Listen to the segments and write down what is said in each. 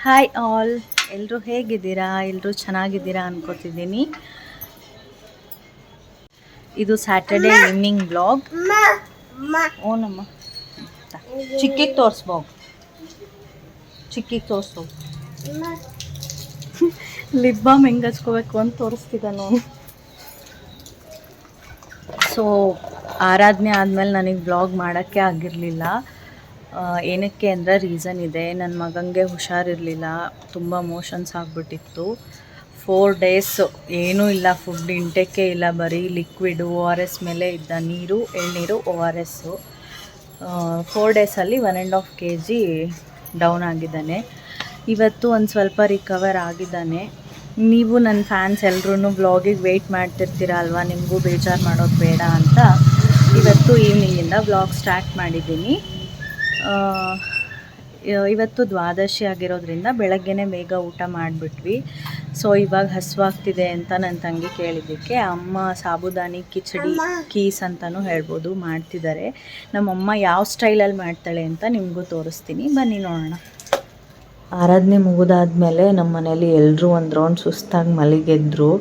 Hi all, ಎಲ್ಲರೂ ಹೇಗಿದ್ದೀರಾ? ಎಲ್ಲರೂ ಚೆನ್ನಾಗಿದ್ದೀರಾ ಅನ್ಕೋತಿದ್ದೀನಿ. ಇದು ಸ್ಯಾಟರ್ಡೇ ಈವ್ನಿಂಗ್ ಬ್ಲಾಗ್. ಓನಮ್ಮ ಚಿಕ್ಕಿಗೆ ತೋರಿಸ್ಬೋ, ಚಿಕ್ಕಿಗೆ ತೋರಿಸು. ಲಿಪ್ ಬಾಮ್ ಹೆಂಗೆ ಹಚ್ಕೋಬೇಕು ಅಂತ ತೋರಿಸ್ತಿದ್ದ ನಾನು. ಸೊ ಆರಾಧನೆ ಆದಮೇಲೆ ನನಗೆ ಬ್ಲಾಗ್ ಮಾಡೋಕ್ಕೆ ಆಗಿರಲಿಲ್ಲ. ಏನಕ್ಕೆ ಅಂದರೆ ರೀಸನ್ ಇದೆ. ನನ್ನ ಮಗನಿಗೆ ಹುಷಾರಿರಲಿಲ್ಲ, ತುಂಬ ಮೋಷನ್ಸ್ ಆಗಿಬಿಟ್ಟಿತ್ತು. 4 days ಏನೂ ಇಲ್ಲ, ಫುಡ್ ಇಂಟೇಕೇ ಇಲ್ಲ, ಬರೀ ಲಿಕ್ವಿಡು ORS ಮೇಲೆ ಇದ್ದ, ನೀರು, ಎಳ್ನೀರು, ORS. 4 daysಲ್ಲಿ 1.5 kg ಡೌನ್ ಆಗಿದ್ದಾನೆ. ಇವತ್ತು ಒಂದು ಸ್ವಲ್ಪ ರಿಕವರ್ ಆಗಿದ್ದಾನೆ. ನೀವು ನನ್ನ ಫ್ಯಾನ್ಸ್ ಎಲ್ಲರೂ ವ್ಲಾಗಿಗೆ ವೆಯ್ಟ್ ಮಾಡ್ತಿರ್ತೀರ ಅಲ್ವಾ, ನಿಮಗೂ ಬೇಜಾರು ಮಾಡೋದು ಬೇಡ ಅಂತ ಇವತ್ತು ಈವ್ನಿಂಗಿಂದ ವ್ಲಾಗ್ ಸ್ಟಾರ್ಟ್ ಮಾಡಿದ್ದೀನಿ. ಇವತ್ತು ದ್ವಾದಶಿ ಆಗಿರೋದ್ರಿಂದ ಬೆಳಗ್ಗೆನೇ ಬೇಗ ಊಟ ಮಾಡಿಬಿಟ್ವಿ. ಸೊ ಇವಾಗ ಹಸುವಾಗ್ತಿದೆ ಅಂತ ನನ್ನ ತಂಗಿ ಕೇಳಿದ್ದಕ್ಕೆ ಅಮ್ಮ ಸಾಬುದಾನಿ ಕಿಚಡಿ ಕೀಸ್ ಅಂತಲೂ ಹೇಳ್ಬೋದು ಮಾಡ್ತಿದ್ದಾರೆ. ನಮ್ಮಮ್ಮ ಯಾವ ಸ್ಟೈಲಲ್ಲಿ ಮಾಡ್ತಾಳೆ ಅಂತ ನಿಮಗೂ ತೋರಿಸ್ತೀನಿ, ಬನ್ನಿ ನೋಡೋಣ. ಆರಾಧನೆ ಮುಗಿದಾದ್ಮೇಲೆ ನಮ್ಮ ಮನೇಲಿ ಎಲ್ಲರೂ ಒಂದು ರೌಂಡ್ ಸುಸ್ತಾಗಿ ಮಲಗಿದ್ರು.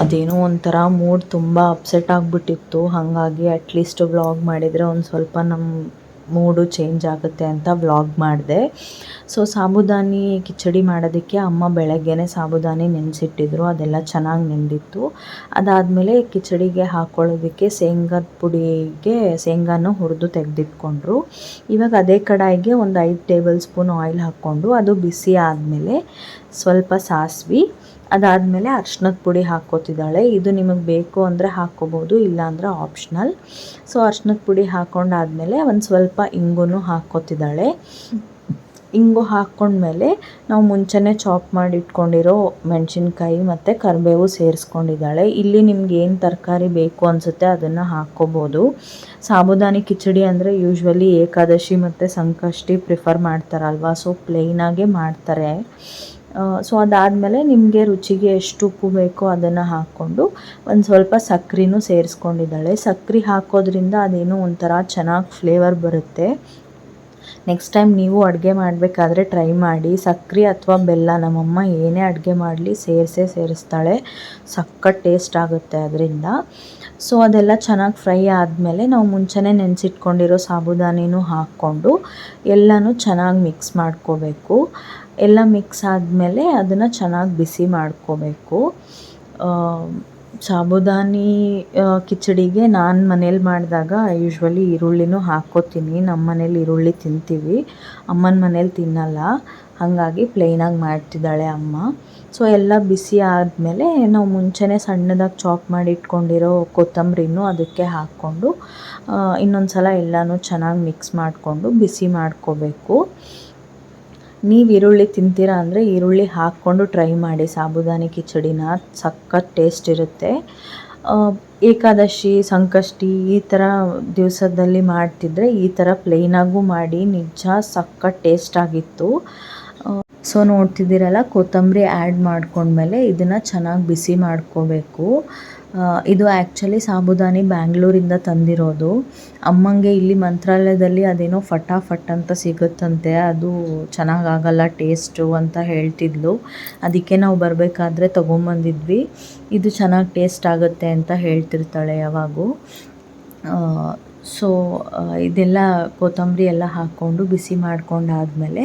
ಅದೇನೋ ಒಂಥರ ಮೂಡ್ ತುಂಬ ಅಪ್ಸೆಟ್ ಆಗಿಬಿಟ್ಟಿತ್ತು. ಹಾಗಾಗಿ ಅಟ್ಲೀಸ್ಟ್ ವ್ಲಾಗ್ ಮಾಡಿದರೆ ಒಂದು ಸ್ವಲ್ಪ ನಮ್ಮ ಮೂಡು ಚೇಂಜ್ ಆಗುತ್ತೆ ಅಂತ ವ್ಲಾಗ್ ಮಾಡಿದೆ. ಸೊ ಸಾಬುದಾನಿ ಕಿಚಡಿ ಮಾಡೋದಕ್ಕೆ ಅಮ್ಮ ಬೆಳಗ್ಗೆನೇ ಸಾಬುದಾನಿ ನೆನೆಸಿಟ್ಟಿದ್ರು, ಅದೆಲ್ಲ ಚೆನ್ನಾಗಿ ನೆಂದಿತ್ತು. ಅದಾದಮೇಲೆ ಕಿಚಡಿಗೆ ಹಾಕ್ಕೊಳ್ಳೋದಕ್ಕೆ ಶೇಂಗಾದ ಪುಡಿಗೆ ಶೇಂಗಾನ ಹುರಿದು ತೆಗೆದಿಟ್ಕೊಂಡ್ರು. ಇವಾಗ ಅದೇ ಕಡಾಯಿಗೆ ಒಂದು 5 ಟೇಬಲ್ ಸ್ಪೂನ್ ಆಯಿಲ್ ಹಾಕ್ಕೊಂಡು ಅದು ಬಿಸಿ ಆದಮೇಲೆ ಸ್ವಲ್ಪ ಸಾಸಿವೆ, ಅದಾದಮೇಲೆ ಅರ್ಶಿನದ ಪುಡಿ ಹಾಕ್ಕೋತಿದ್ದಾಳೆ. ಇದು ನಿಮಗೆ ಬೇಕು ಅಂದರೆ ಹಾಕ್ಕೋಬೋದು, ಇಲ್ಲಾಂದರೆ ಆಪ್ಷನಲ್. ಸೊ ಅರ್ಶಿನದ ಪುಡಿ ಹಾಕ್ಕೊಂಡಾದ್ಮೇಲೆ ಒಂದು ಸ್ವಲ್ಪ ಇಂಗು ಹಾಕ್ಕೋತಿದ್ದಾಳೆ. ಇಂಗು ಹಾಕ್ಕೊಂಡ್ಮೇಲೆ ನಾವು ಮುಂಚೆನೇ ಚಾಪ್ ಮಾಡಿ ಇಟ್ಕೊಂಡಿರೋ ಮೆಣಸಿನ್ಕಾಯಿ ಮತ್ತು ಕರಿಬೇವು ಸೇರಿಸ್ಕೊಂಡಿದ್ದಾಳೆ. ಇಲ್ಲಿ ನಿಮ್ಗೆ ಏನು ತರಕಾರಿ ಬೇಕು ಅನಿಸುತ್ತೆ ಅದನ್ನು ಹಾಕ್ಕೋಬೋದು. ಸಾಬುದಾನಿ ಕಿಚಡಿ ಅಂದರೆ ಯೂಶ್ವಲಿ ಏಕಾದಶಿ ಮತ್ತು ಸಂಕಷ್ಟಿ ಪ್ರಿಫರ್ ಮಾಡ್ತಾರಲ್ವ, ಸೊ ಪ್ಲೇನಾಗೇ ಮಾಡ್ತಾರೆ. ಸೊ ಅದಾದಮೇಲೆ ನಿಮಗೆ ರುಚಿಗೆ ಎಷ್ಟು ಉಪ್ಪು ಬೇಕೋ ಅದನ್ನು ಹಾಕ್ಕೊಂಡು ಒಂದು ಸ್ವಲ್ಪ ಸಕ್ಕರೆನೂ ಸೇರಿಸ್ಕೊಂಡಿದ್ದಾಳೆ. ಸಕ್ಕರೆ ಹಾಕೋದ್ರಿಂದ ಅದೇನೋ ಒಂಥರ ಚೆನ್ನಾಗಿ ಫ್ಲೇವರ್ ಬರುತ್ತೆ. ನೆಕ್ಸ್ಟ್ ಟೈಮ್ ನೀವು ಅಡುಗೆ ಮಾಡಬೇಕಾದ್ರೆ ಟ್ರೈ ಮಾಡಿ. ಸಕ್ಕರೆ ಅಥವಾ ಬೆಲ್ಲ ನಮ್ಮಮ್ಮ ಏನೇ ಅಡುಗೆ ಮಾಡಲಿ ಸೇರಿಸ್ತಾಳೆ, ಸಖತ್ ಟೇಸ್ಟ್ ಆಗುತ್ತೆ ಅದರಿಂದ. ಸೊ ಅದೆಲ್ಲ ಚೆನ್ನಾಗಿ ಫ್ರೈ ಆದಮೇಲೆ ನಾವು ಮುಂಚೆನೇ ನೆನೆಸಿಟ್ಕೊಂಡಿರೋ ಸಾಬುದಾನಿನೂ ಹಾಕ್ಕೊಂಡು ಎಲ್ಲನೂ ಚೆನ್ನಾಗಿ ಮಿಕ್ಸ್ ಮಾಡ್ಕೋಬೇಕು. ಎಲ್ಲ ಮಿಕ್ಸ್ ಆದಮೇಲೆ ಅದನ್ನು ಚೆನ್ನಾಗಿ ಬಿಸಿ ಮಾಡ್ಕೋಬೇಕು. ಸಾಬುದಾನಿ ಕಿಚಡಿಗೆ ನಾನು ಮನೇಲಿ ಮಾಡಿದಾಗ ಯೂಶ್ವಲಿ ಈರುಳ್ಳಿನೂ ಹಾಕ್ಕೋತೀನಿ. ನಮ್ಮ ಮನೇಲಿ ಈರುಳ್ಳಿ ತಿಂತೀವಿ, ಅಮ್ಮನ ಮನೇಲಿ ತಿನ್ನಲ್ಲ, ಹಾಗಾಗಿ ಪ್ಲೇನಾಗಿ ಮಾಡ್ತಿದ್ದಾಳೆ ಅಮ್ಮ. ಸೊ ಎಲ್ಲ ಬಿಸಿ ಆದಮೇಲೆ ನಾವು ಮುಂಚೆನೇ ಸಣ್ಣದಾಗಿ ಚಾಪ್ ಮಾಡಿ ಇಟ್ಕೊಂಡಿರೋ ಕೊತ್ತಂಬರಿನೂ ಅದಕ್ಕೆ ಹಾಕ್ಕೊಂಡು ಇನ್ನೊಂದು ಸಲ ಎಲ್ಲನೂ ಚೆನ್ನಾಗಿ ಮಿಕ್ಸ್ ಮಾಡಿಕೊಂಡು ಬಿಸಿ ಮಾಡ್ಕೋಬೇಕು. ನೀವು ಈರುಳ್ಳಿ ತಿಂತೀರಾ ಅಂದರೆ ಈರುಳ್ಳಿ ಹಾಕ್ಕೊಂಡು ಟ್ರೈ ಮಾಡಿ ಸಾಬುದಾನಿ ಕಿಚಡಿನ, ಸಖತ್ ಟೇಸ್ಟ್ ಇರುತ್ತೆ. ಏಕಾದಶಿ ಸಂಕಷ್ಟಿ ಈ ಥರ ದಿವಸದಲ್ಲಿ ಮಾಡ್ತಿದ್ರೆ ಈ ಥರ ಪ್ಲೇನಾಗೂ ಮಾಡಿ, ನಿಜ ಸಖತ್ ಟೇಸ್ಟ್ ಆಗಿತ್ತು. ಸೊ ನೋಡ್ತಿದ್ದೀರಲ್ಲ, ಕೊತ್ತಂಬರಿ ಆ್ಯಡ್ ಮಾಡ್ಕೊಂಡ್ಮೇಲೆ ಇದನ್ನು ಚೆನ್ನಾಗಿ ಬಿಸಿ ಮಾಡ್ಕೋಬೇಕು. ಇದು ಆ್ಯಕ್ಚುಲಿ ಸಾಬುದಾನಿ ಬ್ಯಾಂಗ್ಳೂರಿಂದ ತಂದಿರೋದು. ಅಮ್ಮಂಗೆ ಇಲ್ಲಿ ಮಂತ್ರಾಲಯದಲ್ಲಿ ಅದೇನೋ ಫಟಾಫಟ್ ಅಂತ ಸಿಗುತ್ತಂತೆ, ಅದು ಚೆನ್ನಾಗಾಗಲ್ಲ ಟೇಸ್ಟು ಅಂತ ಹೇಳ್ತಿದ್ಲು. ಅದಕ್ಕೆ ನಾವು ಬರಬೇಕಾದ್ರೆ ತೊಗೊಂಬಂದಿದ್ವಿ. ಇದು ಚೆನ್ನಾಗಿ ಟೇಸ್ಟ್ ಆಗುತ್ತೆ ಅಂತ ಹೇಳ್ತಿರ್ತಾಳೆ ಯಾವಾಗೂ. ಸೊ ಇದೆಲ್ಲ ಕೊತ್ತಂಬರಿ ಎಲ್ಲ ಹಾಕ್ಕೊಂಡು ಬಿಸಿ ಮಾಡ್ಕೊಂಡಾದಮೇಲೆ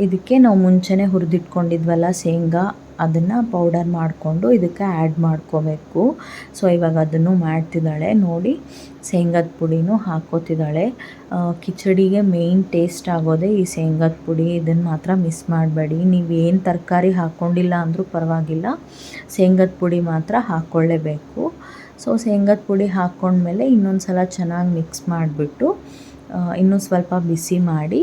ಇದಕ್ಕೆ ನಾವು ಮುಂಚೆನೇ ಹುರಿದಿಟ್ಕೊಂಡಿದ್ವಲ್ಲ ಶೇಂಗಾ, ಅದನ್ನು ಪೌಡರ್ ಮಾಡಿಕೊಂಡು ಇದಕ್ಕೆ ಆ್ಯಡ್ ಮಾಡ್ಕೋಬೇಕು. ಸೊ ಇವಾಗ ಅದನ್ನು ಮಾಡ್ತಿದ್ದಾಳೆ ನೋಡಿ, ಶೇಂಗಾದ ಪುಡಿನೂ ಹಾಕ್ಕೋತಿದ್ದಾಳೆ. ಕಿಚಡಿಗೆ ಮೇಯ್ನ್ ಟೇಸ್ಟ್ ಆಗೋದೇ ಈ ಶೇಂಗಾದ ಪುಡಿ, ಇದನ್ನು ಮಾತ್ರ ಮಿಸ್ ಮಾಡಬೇಡಿ. ನೀವೇನು ತರಕಾರಿ ಹಾಕ್ಕೊಂಡಿಲ್ಲ ಅಂದರೂ ಪರವಾಗಿಲ್ಲ, ಶೇಂಗಾದ ಪುಡಿ ಮಾತ್ರ ಹಾಕ್ಕೊಳ್ಳೇಬೇಕು. ಸೊ ಶೇಂಗಾದ ಪುಡಿ ಹಾಕ್ಕೊಂಡ್ಮೇಲೆ ಇನ್ನೊಂದು ಸಲ ಚೆನ್ನಾಗಿ ಮಿಕ್ಸ್ ಮಾಡಿಬಿಟ್ಟು ಇನ್ನೂ ಸ್ವಲ್ಪ ಬಿಸಿ ಮಾಡಿ,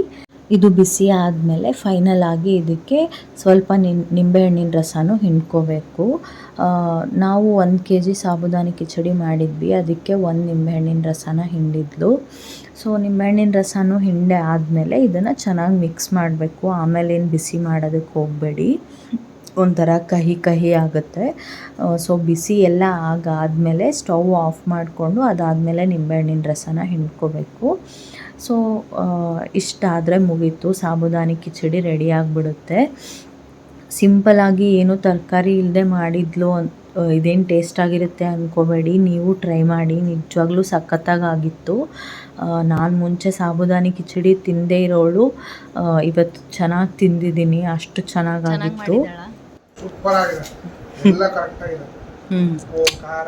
ಇದು ಬಿಸಿ ಆದಮೇಲೆ ಫೈನಲ್ ಆಗಿ ಇದಕ್ಕೆ ಸ್ವಲ್ಪ ನಿಂಬೆಹಣ್ಣಿನ ರಸನೂ ಹಿಂಡ್ಕೋಬೇಕು. ನಾವು 1 kg ಸಾಬುದಾನಿ ಕಿಚಡಿ ಮಾಡಿದ್ವಿ, ಅದಕ್ಕೆ 1 ನಿಂಬೆಹಣ್ಣಿನ ರಸನ ಹಿಂಡಿದ್ಲು. ಸೊ ನಿಂಬೆಹಣ್ಣಿನ ರಸನೂ ಹಿಂಡೆ ಆದಮೇಲೆ ಇದನ್ನು ಚೆನ್ನಾಗಿ ಮಿಕ್ಸ್ ಮಾಡಬೇಕು. ಆಮೇಲೆ ಏನು ಬಿಸಿ ಮಾಡೋದಕ್ಕೆ ಹೋಗಬೇಡಿ, ಒಂಥರ ಕಹಿ ಕಹಿ ಆಗುತ್ತೆ. ಸೊ ಬಿಸಿ ಎಲ್ಲ ಆದಮೇಲೆ ಸ್ಟವ್ ಆಫ್ ಮಾಡಿಕೊಂಡು ಅದಾದಮೇಲೆ ನಿಂಬೆಹಣ್ಣಿನ ರಸನ ಹಿಂಡ್ಕೋಬೇಕು. ಸೊ ಇಷ್ಟಾದರೆ ಮುಗೀತು, ಸಾಬುದಾನಿ ಕಿಚಡಿ ರೆಡಿ ಆಗಿಬಿಡುತ್ತೆ. ಸಿಂಪಲಾಗಿ ಏನು ತರಕಾರಿ ಇಲ್ಲದೆ ಮಾಡಿದ್ಲು ಇದೇನು ಟೇಸ್ಟ್ ಆಗಿರುತ್ತೆ ಅಂದ್ಕೋಬೇಡಿ, ನೀವು ಟ್ರೈ ಮಾಡಿ, ನಿಜವಾಗ್ಲೂ ಸಖತ್ತಾಗಿತ್ತು. ನಾನು ಮುಂಚೆ ಸಾಬುದಾನಿ ಕಿಚಡಿ ತಿಂದೇ ಇರೋಳು, ಇವತ್ತು ಚೆನ್ನಾಗಿ ತಿಂದಿದ್ದೀನಿ, ಅಷ್ಟು ಚೆನ್ನಾಗಿತ್ತು. ಸೂಪರ್ ಆಗಿದೆ, ಎಲ್ಲ ಕರೆಕ್ಟ್ ಆಗಿದೆ. ಖಾರ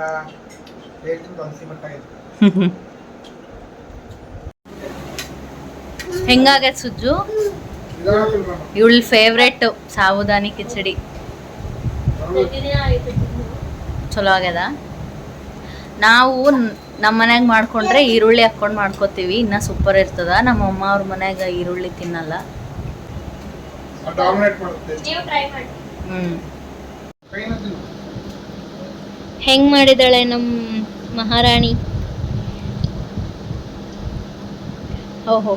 ಹೆಂಗಾಗೈತೆ ಸುಜ್ಜು? ಇವಳ ಫೇವ್ರೆಟ್ ಸಾಬುದಾನಿ ಕಿಚಡಿ. ಚಲೋ ಆಗ್ಯದ. ನಾವು ನಮ್ಮ ಮನ್ಯಾಗ ಮಾಡ್ಕೊಂಡ್ರೆ ಈರುಳ್ಳಿ ಹಾಕ್ಕೊಂಡು ಮಾಡ್ಕೋತೀವಿ, ಇನ್ನ ಸೂಪರ್ ಇರ್ತದ. ನಮ್ಮ ಅಮ್ಮ ಅವ್ರ ಮನ್ಯಾಗ ಈರುಳ್ಳಿ ತಿನ್ನಲ್ಲ. ಹೆಂಗ್ ಮಾಡಿದಾಳೆ ನಮ್ಮ ಮಹಾರಾಣಿ? ಓಹೋ,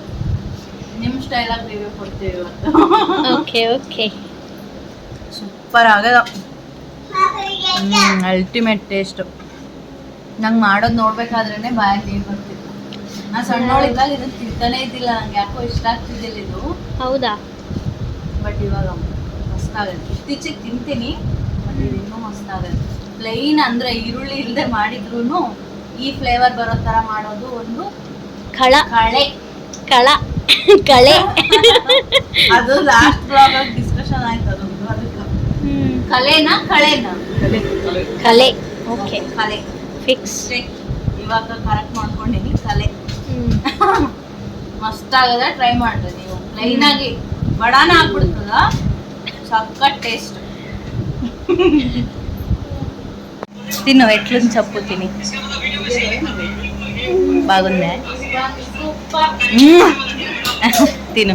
ನಿಮ್ಮ ಸ್ಟೈಲಾಗಿ ರಿವ್ಯೂ ಕೊಡ್ತೀವಿ. ಓಕೆ ಓಕೆ, ಸೂಪರ್ ಆಗದ, ಅಲ್ಟಿಮೇಟ್ ಟೇಸ್ಟ್. ನಂಗೆ ಮಾಡೋದು ನೋಡ್ಬೇಕಾದ್ರೇನೆ ಬಾಯಾಗ ನೀರು ಬರ್ತಿತ್ತು. ನಾ ಸಣ್ಣವಳಿದ್ದಾಗ ಇದನ್ನ ತಿಂತಾನೆ ಇದ್ದಿಲ್ಲ, ನಂಗೆ ಯಾಕೋ ಇಷ್ಟ ಆಗ್ತಿದ್ದಿಲ್ಲ ಇದು. ಹೌದಾ? ಬಟ್ ಇವಾಗ ಮಸ್ತ್ ಆಗತ್ತೆ. ಇತ್ತೀಚೆಗೆ ತಿಂತೀನಿ, ಬಟ್ ಇದು ಇನ್ನೂ ಮಸ್ತ್ ಆಗತ್ತೆ. ಪ್ಲೈನ್ ಅಂದ್ರೆ ಈರುಳ್ಳಿ ಇಲ್ಲದೆ ಮಾಡಿದ್ರು ಈ ಫ್ಲೇವರ್ ಬರೋ ಥರ ಮಾಡೋದು ಒಂದು ಕಳೆ ಅದು ಲಾಸ್ಟ್ ಬ್ಲಾಗ್ ಡಿಸ್ಕಷನ್ ಆಯ್ತು. ಅದು ಅದಕ್ಕೆ ಕಲೆ. ಓಕೆ, ಕಲೆ ಫಿಕ್ಸ್. ಇವಾಗ ಕರೆಕ್ಟ್ ಮಾಡ್ಕೊಂಡಿನಿ. ಕಲೆ ಮಸ್ತ್ ಆಗದ, ಟ್ರೈ ಮಾಡ್ರಿ ನೀವು. ಪ್ಲೈನ್ ಆಗಿ ಬಡಾನ ಆಗ್ಬಿಡ್ತದ, ಸಖತ್ ಟೇಸ್ಟ್. ತಿನ್ನು, ಎಟ್ಲನ್ ಚಪ್ಪು ತಿನ್ನಿ. ಬಾಗುಂದೆ ತಿನ್ನು.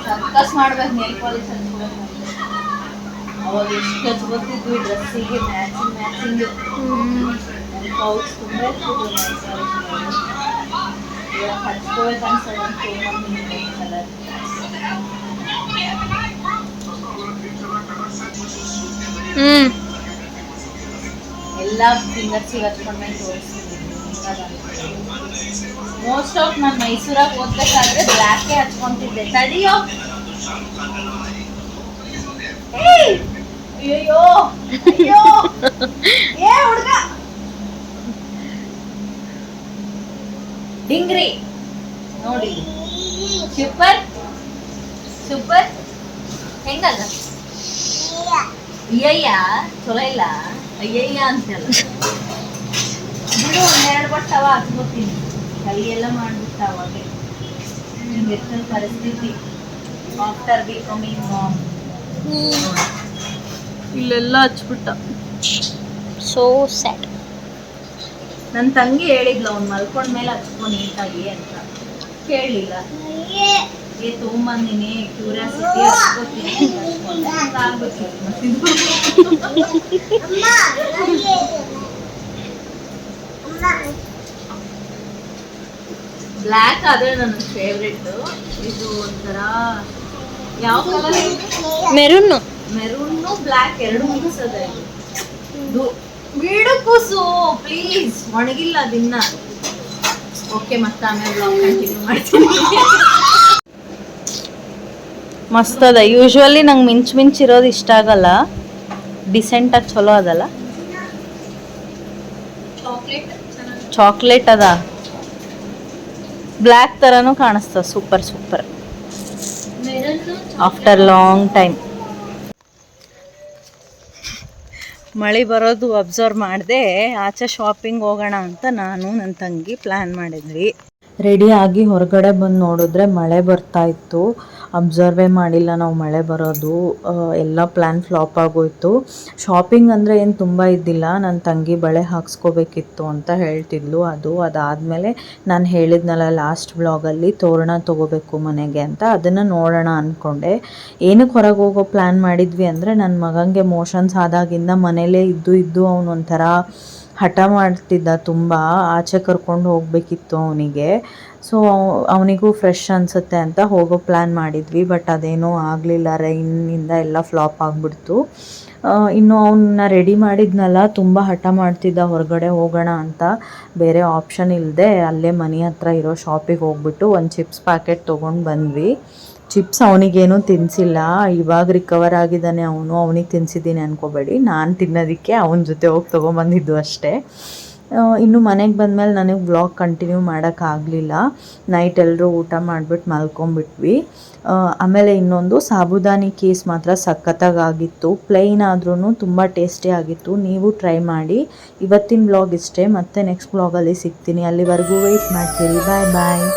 ಸರ್ಕಸ್ ಮಾಡ್ಬೇಕು, ನೇಲ್ ಪಾಲಿಶ್ ಹಚ್ಬೇಕು. ಅವಾಗ ಎಷ್ಟು ಹಚ್ಕೊತಿದ್ವಿ ಡ್ರೆಸ್ಸಿಗೆ ಮ್ಯಾಚಿಂಗ್. ಪೌಚ್ ತುಂಬ ಇರ್ತಿದ್ವು ನೇಲ್ ಪಾಲಿಶ್. ಇವಾಗ ಹಚ್ಕೋಬೇಕು ಅನ್ಸೋದು ಕಲರ್. ಎಲ್ಲ ಫಿಂಗರ್ಸಿಗೆ ಹಚ್ಕೊಂಡ್ಮೇಲೆ ತೋರಿಸ್ತಿದ್ದೀನಿ. ಮೋಸ್ಟ್ ಆಫ್ ನಾನು ಮೈಸೂರಾಗ ಓದ್ಬೇಕಾದ್ರೆ ಬ್ಲ್ಯಾಕೇ ಹಚ್ಕೊಂತಿದ್ದೆ. ತಡಿಯೋ, ಅಯ್ಯೋ ಏ ಹುಡುಗ ಡಿಂಗ್ರಿ ನೋಡಿ. Super super. ಹೆಂಗಲ್ಲ? ಅಯ್ಯಯ್ಯ ಚಲೋ ಇಲ್ಲ, ಅಯ್ಯಯ್ಯ ಅಂತಲ್ಲ ಬಿಡು. ಒಂದೆರಡು ಬಟ್ಟವ ಹಚ್ಕೋತೀನಿ, ಕೈಯೆಲ್ಲ ಮಾಡ್ಬಿಟ್ಟ. ಅವಾಗೆ ಹಿಂಗಿರ್ತದ ಪರಿಸ್ಥಿತಿ ಆಫ್ಟರ್ ಬಿಕಮಿಂಗ್ ಮಾಮ್. ಇಲ್ಲೆಲ್ಲ ಹಚ್ಬಿಟ್ಟ. So sad. ನನ್ನ ತಂಗಿ ಹೇಳಿದ್ಲ, ಅವ್ನು ಮಲ್ಕೊಂಡ್ಮೇಲೆ ಹಚ್ಕೊ ನೀಟಾಗಿ ಅಂತ. ಕೇಳಲಿಲ್ಲ. ತೊಗೊಂಬಂದಿನಿ, ಕ್ಯೂರಿಯಾಸಿಟಿ ಹಚ್ಕೋತೀನಿ. ಬ್ಲ್ಯಾಕ್ ಆದ್ರೆ ನನ್ನ ಫೇವ್ರೆಟ್. ಇದು ಒಂಥರ ಯಾವ ಕಲರ್? ಮೆರೂನು ಬ್ಲ್ಯಾಕ್ ಎರಡು ಮಿಕ್ಸ್ ಅದ. ಇದು ಬಿಡು ಕೂಸು, ಪ್ಲೀಸ್. ಒಣಗಿಲ್ಲ ದಿನ. ಓಕೆ, ಮತ್ತೆ ಆಮೇಲೆ ಬ್ಲಾಗ್ ಕಂಟಿನ್ಯೂ ಮಾಡ್ತೀನಿ. ಮಸ್ತ್ ಅದ. ಯೂಶ್ವಲಿ ನಂಗೆ ಮಿಂಚಿರೋದು ಇಷ್ಟ ಆಗಲ್ಲ, ಡಿಸೆಂಟಾಗಿ ಚಲೋ ಅದಲ್ಲ. ಚಾಕ್ಲೇಟ್ ಅದ, ಬ್ಲ್ಯಾಕ್ ಥರನೂ ಕಾಣಿಸ್ತದೆ. Super super. After long time ಮಳೆ ಬರೋದು ಅಬ್ಸರ್ವ್ ಮಾಡಿದೆ. ಆಚೆ ಶಾಪಿಂಗ್ ಹೋಗೋಣ ಅಂತ ನಾನು ನನ್ನ ತಂಗಿ ಪ್ಲ್ಯಾನ್ ಮಾಡಿದ್ವಿ. ರೆಡಿಯಾಗಿ ಹೊರಗಡೆ ಬಂದು ನೋಡಿದ್ರೆ ಮಳೆ ಬರ್ತಾ ಇತ್ತು. ಅಬ್ಸರ್ವೇ ಮಾಡಿಲ್ಲ ನಾವು ಮಳೆ ಬರೋದು. ಎಲ್ಲ ಪ್ಲ್ಯಾನ್ ಫ್ಲಾಪ್ ಆಗೋಯ್ತು. ಶಾಪಿಂಗ್ ಅಂದರೆ ಏನು ತುಂಬ ಇದ್ದಿಲ್ಲ. ನನ್ನ ತಂಗಿ ಬಳೆ ಹಾಕ್ಸ್ಕೋಬೇಕಿತ್ತು ಅಂತ ಹೇಳ್ತಿದ್ಲು. ಅದಾದಮೇಲೆ ನಾನು ಹೇಳಿದ್ನಲ್ಲ ಲಾಸ್ಟ್ ವ್ಲಾಗಲ್ಲಿ, ತೋರಣ ತೊಗೋಬೇಕು ಮನೆಗೆ ಅಂತ. ಅದನ್ನು ನೋಡೋಣ ಅಂದ್ಕೊಂಡೆ. ಏನಕ್ಕೆ ಹೊರಗೆ ಹೋಗೋ ಪ್ಲ್ಯಾನ್ ಮಾಡಿದ್ವಿ ಅಂದರೆ, ನನ್ನ ಮಗನಿಗೆ ಮೋಷನ್ಸ್ ಆದಾಗಿಂದ ಮನೇಲೇ ಇದ್ದು ಅವನೊಂಥರ ಹಠ ಮಾಡ್ತಿದ್ದ ತುಂಬ. ಆಚೆ ಕರ್ಕೊಂಡು ಹೋಗಬೇಕಿತ್ತು ಅವನಿಗೆ. ಸೊ ಅವನಿಗೂ ಫ್ರೆಶ್ ಅನಿಸುತ್ತೆ ಅಂತ ಹೋಗೋ ಪ್ಲ್ಯಾನ್ ಮಾಡಿದ್ವಿ. ಬಟ್ ಅದೇನೂ ಆಗಲಿಲ್ಲ, ರೈನಿಂದ ಎಲ್ಲ ಫ್ಲಾಪ್ ಆಗಿಬಿಡ್ತು. ಇನ್ನು ಅವನ್ನ ರೆಡಿ ಮಾಡಿದ್ನಲ್ಲ, ತುಂಬ ಹಠ ಮಾಡ್ತಿದ್ದ ಹೊರಗಡೆ ಹೋಗೋಣ ಅಂತ. ಬೇರೆ ಆಪ್ಷನ್ ಇಲ್ಲದೆ ಅಲ್ಲೇ ಮನೆ ಹತ್ರ ಇರೋ ಶಾಪಿಗೆ ಹೋಗ್ಬಿಟ್ಟು ಒಂದು ಚಿಪ್ಸ್ ಪ್ಯಾಕೆಟ್ ತೊಗೊಂಡು ಬಂದ್ವಿ. ಚಿಪ್ಸ್ ಅವನಿಗೇನು ತಿನ್ನಿಸಿಲ್ಲ, ಇವಾಗ ರಿಕವರ್ ಆಗಿದ್ದಾನೆ ಅವನು, ಅವನಿಗೆ ತಿನ್ನಿಸಿದ್ದೀನಿ ಅನ್ಕೋಬೇಡಿ, ನಾನು ತಿನ್ನೋದಕ್ಕೆ ಅವನ ಜೊತೆ ಹೋಗಿ ತೊಗೊಂಬಂದಿದ್ದು ಅಷ್ಟೇ. ಇನ್ನು ಮನೆಗೆ ಬಂದಮೇಲೆ ನನಗೆ ವ್ಲಾಗ್ ಕಂಟಿನ್ಯೂ ಮಾಡೋಕ್ಕಾಗಲಿಲ್ಲ, ನೈಟ್ ಎಲ್ಲರೂ ಊಟ ಮಾಡಿಬಿಟ್ಟು ಮಲ್ಕೊಂಬಿಟ್ವಿ. ಆಮೇಲೆ ಇನ್ನೊಂದು ಸಾಬುದಾನಿ ಕೀಸ್ ಮಾತ್ರ ಸಖತ್ತಾಗಿತ್ತು, ಪ್ಲೈನ್ ಆದ್ರೂ ತುಂಬ ಟೇಸ್ಟಿ ಆಗಿತ್ತು. ನೀವು ಟ್ರೈ ಮಾಡಿ. ಇವತ್ತಿನ ವ್ಲಾಗ್ ಇಷ್ಟೇ, ಮತ್ತೆ ನೆಕ್ಸ್ಟ್ ವ್ಲಾಗಲ್ಲಿ ಸಿಗ್ತೀನಿ, ಅಲ್ಲಿವರೆಗೂ ವೆಯ್ಟ್ ಮಾಡ್ತೀರಿ. ಬಾಯ್ ಬಾಯ್.